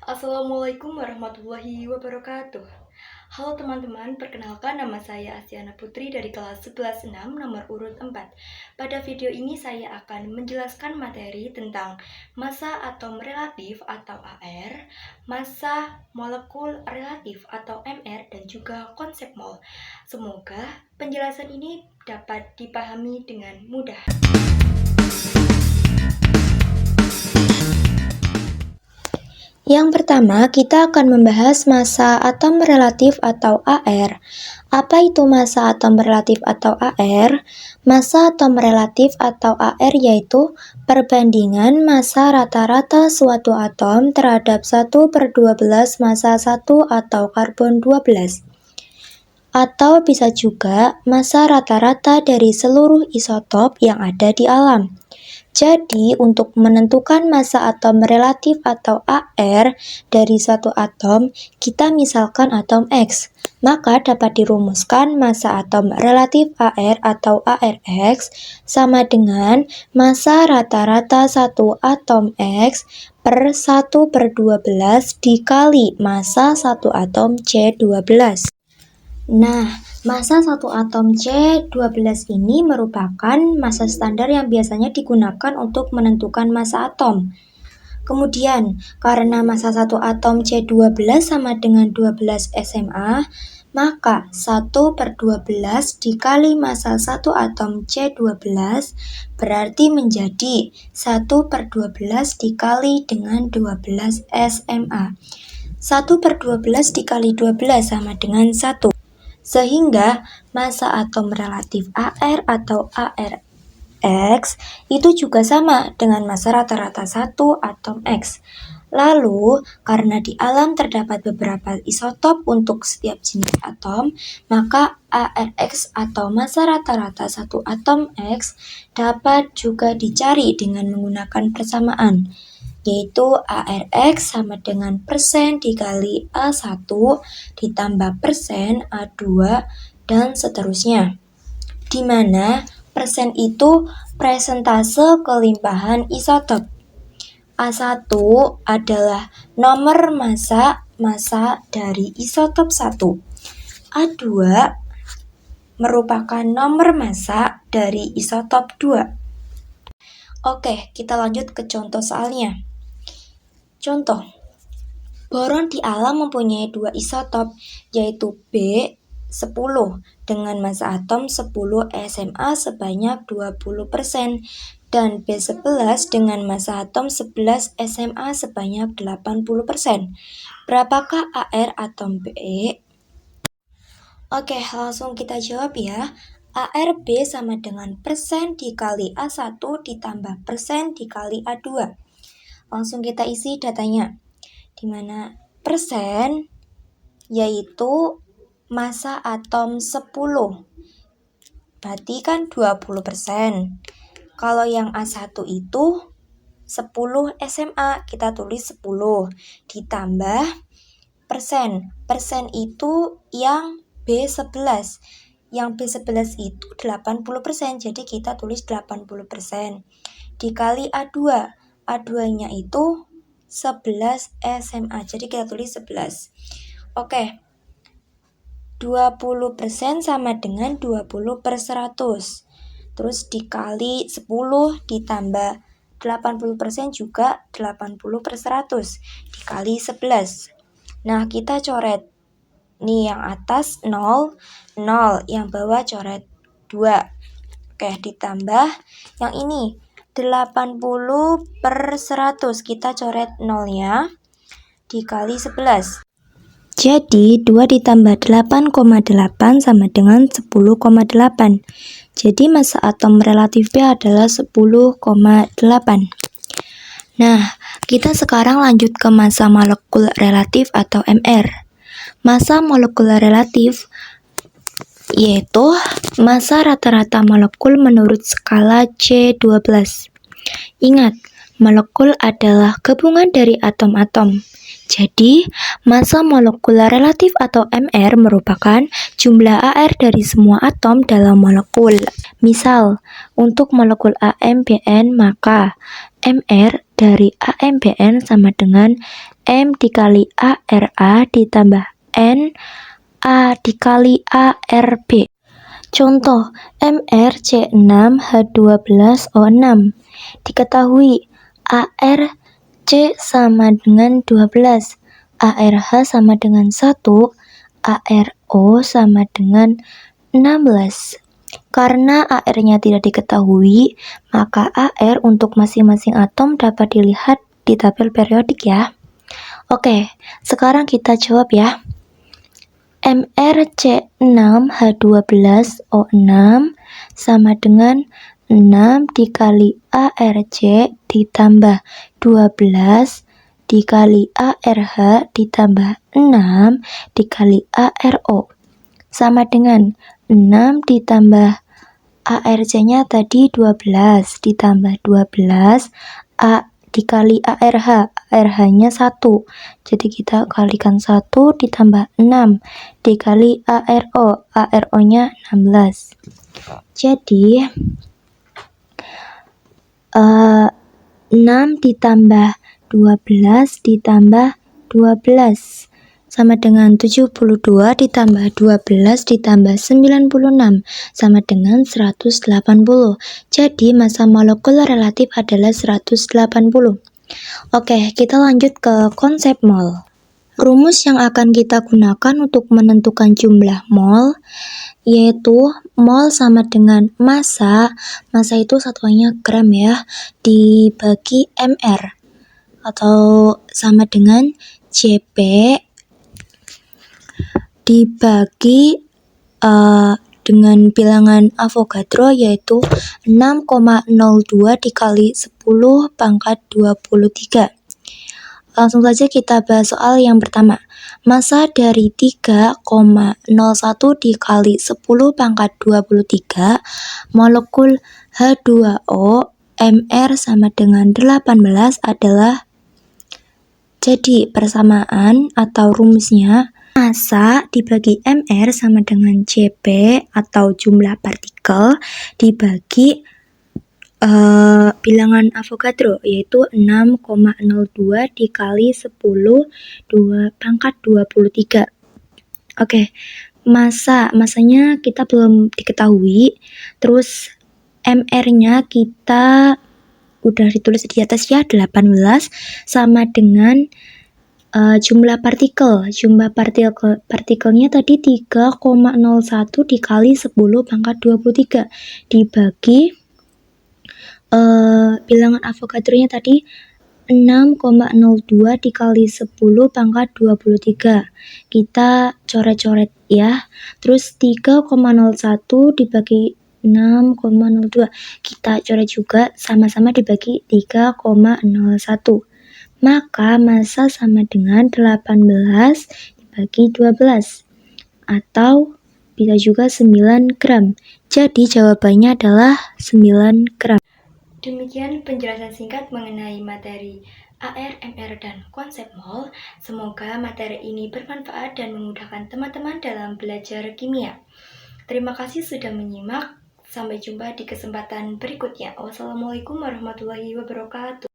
Assalamualaikum warahmatullahi wabarakatuh. Halo teman-teman, perkenalkan nama saya Astiana Putri dari kelas 11-6 nomor urut 4. Pada video ini saya akan menjelaskan materi tentang massa atom relatif atau AR, massa molekul relatif atau MR, dan juga konsep mol. Semoga penjelasan ini dapat dipahami dengan mudah. Yang pertama, kita akan membahas massa atom relatif atau AR. Apa itu massa atom relatif atau AR? Massa atom relatif atau AR yaitu perbandingan massa rata-rata suatu atom terhadap 1/12 massa 1 atau karbon 12. Atau bisa juga massa rata-rata dari seluruh isotop yang ada di alam. Jadi, untuk menentukan massa atom relatif atau AR dari suatu atom, kita misalkan atom X, maka dapat dirumuskan massa atom relatif AR atau ARX sama dengan massa rata-rata satu atom X per 1/12 dikali massa satu atom C12. Nah, massa satu atom C12 ini merupakan massa standar yang biasanya digunakan untuk menentukan massa atom. Kemudian, karena massa satu atom C12 sama dengan 12 SMA, maka 1/12 dikali massa satu atom C12 berarti menjadi 1/12 dikali dengan 12 SMA. 1/12 dikali 12 sama dengan 1. Sehingga massa atom relatif AR atau ARX itu juga sama dengan massa rata-rata satu atom X. Lalu, karena di alam terdapat beberapa isotop untuk setiap jenis atom, maka ARX atau massa rata-rata satu atom X dapat juga dicari dengan menggunakan persamaan, yaitu ARX sama dengan persen dikali A1 ditambah persen A2 dan seterusnya. Di mana persen itu presentase kelimpahan isotop. A1 adalah nomor massa dari isotop 1. A2 merupakan nomor massa dari isotop 2. Oke, kita lanjut ke contoh soalnya. Contoh, boron di alam mempunyai dua isotop, yaitu B10 dengan massa atom 10 SMA sebanyak 20% dan B11 dengan massa atom 11 SMA sebanyak 80%. Berapakah AR atom B? Oke, langsung kita jawab ya. AR B sama dengan persen dikali A1 ditambah persen dikali A2. Langsung kita isi datanya, di mana persen yaitu massa atom 10, berarti kan 20%. Kalau yang A1 itu 10 SMA, kita tulis 10, ditambah persen. Persen itu yang B11. Yang B11 itu 80%, jadi kita tulis 80%. Dikali A2. A2-nya itu 11 SMA, jadi kita tulis 11. Oke, 20% sama dengan 20/100. Terus dikali 10 ditambah 80% juga 80/100 dikali 11. Nah, kita coret. Nih yang atas 0, 0, yang bawah coret 2. Oke, ditambah yang ini 80/100, kita coret 0-nya, dikali 11. Jadi 2 ditambah 8,8 sama dengan 10,8. Jadi massa atom relatif B adalah 10,8. Nah, kita sekarang lanjut ke massa molekul relatif atau MR. Massa molekul relatif yaitu massa rata-rata molekul menurut skala C12. Ingat, molekul adalah gabungan dari atom-atom. Jadi, massa molekul relatif atau MR merupakan jumlah AR dari semua atom dalam molekul. Misal, untuk molekul AMBN maka MR dari AMBN sama dengan M dikali ARA ditambah N A dikali ARB. Contoh, MrC6H12O6. Diketahui ARC sama dengan 12, ARH sama dengan 1, ARO sama dengan 16. Karena AR-nya tidak diketahui, maka AR untuk masing-masing atom dapat dilihat di tabel periodik ya. Oke, sekarang kita jawab ya. MrC6H12O6 sama dengan 6 dikali ARC ditambah 12 dikali ARH ditambah 6 dikali ARO sama dengan 6 ditambah ARC-nya tadi 12 ditambah 12 A dikali ARH, ARH-nya 1, jadi kita kalikan 1 ditambah 6 dikali ARO, ARO-nya 16. Jadi 6 ditambah 12 ditambah 12 sama dengan 72 ditambah 12 ditambah 96 sama dengan 180. Jadi massa molekul relatif adalah 180. Oke, kita lanjut ke konsep mol. Rumus yang akan kita gunakan untuk menentukan jumlah mol yaitu mol sama dengan massa. Massa itu satuannya gram ya, dibagi mr atau sama dengan Jp dibagi dengan bilangan Avogadro yaitu 6,02 dikali 10 pangkat 23. Langsung saja kita bahas soal yang pertama. Massa dari 3,01 dikali 10 pangkat 23 molekul H2O Mr sama dengan 18 adalah, jadi persamaan atau rumusnya massa dibagi Mr sama dengan Jp atau jumlah partikel dibagi bilangan Avogadro yaitu 6,02 dikali 10 pangkat 23. Oke, massanya kita belum diketahui, terus Mr-nya kita udah ditulis di atas ya, 18 sama dengan jumlah partikelnya tadi 3,01 dikali 10 pangkat 23 dibagi bilangan Avogadro-nya tadi 6,02 dikali 10 pangkat 23. Kita coret-coret ya. Terus 3,01 dibagi 6,02. Kita coret juga, sama-sama dibagi 3,01. Maka massa sama dengan 18 dibagi 12 atau bisa juga 9 gram. Jadi jawabannya adalah 9 gram. Demikian penjelasan singkat mengenai materi AR, MR, dan konsep mol. Semoga materi ini bermanfaat dan memudahkan teman-teman dalam belajar kimia. Terima kasih sudah menyimak. Sampai jumpa di kesempatan berikutnya. Wassalamualaikum warahmatullahi wabarakatuh.